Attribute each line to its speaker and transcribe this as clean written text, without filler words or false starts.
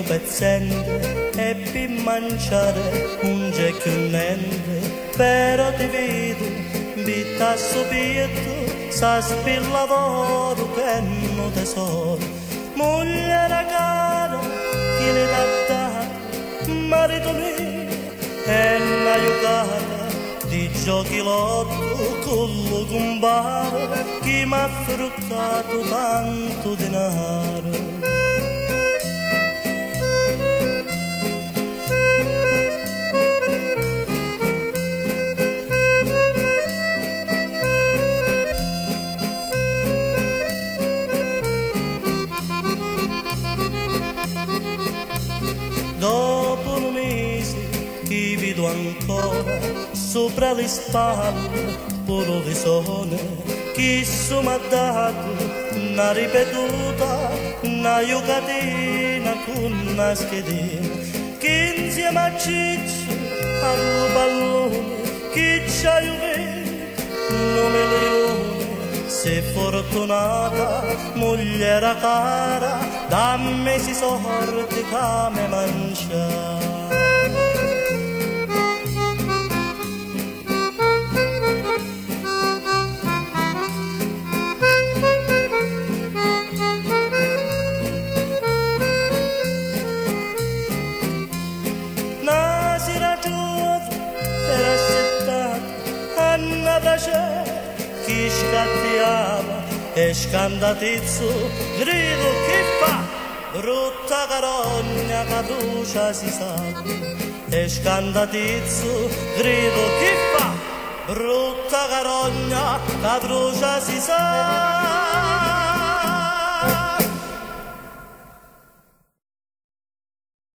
Speaker 1: un pezzente e per mangiare un c'è più niente, però ti vedo, vita subito, sa spil lavoro che non tesoro, moglie cara, chi le dà dato, marito mio, è una giocata, di giochi lotto con lo compare, chi m'ha fruttato tanto denaro. Dopo un mese ti vedo ancora sopra le spalle, puro visone, chi m'ha dato una ripetuta, una giocatina con una schedina, che insieme a Ciccio al pallone, chi c'ha Juventus, nome Leone, sei fortunata, moglie cara, dammi si sorte che me mangia. Chi scattiava e scandatizzo, grido chi fa, brutta carogna che brucia si sa, e scandatizzo, grido chi fa, brutta carogna che brucia si sa.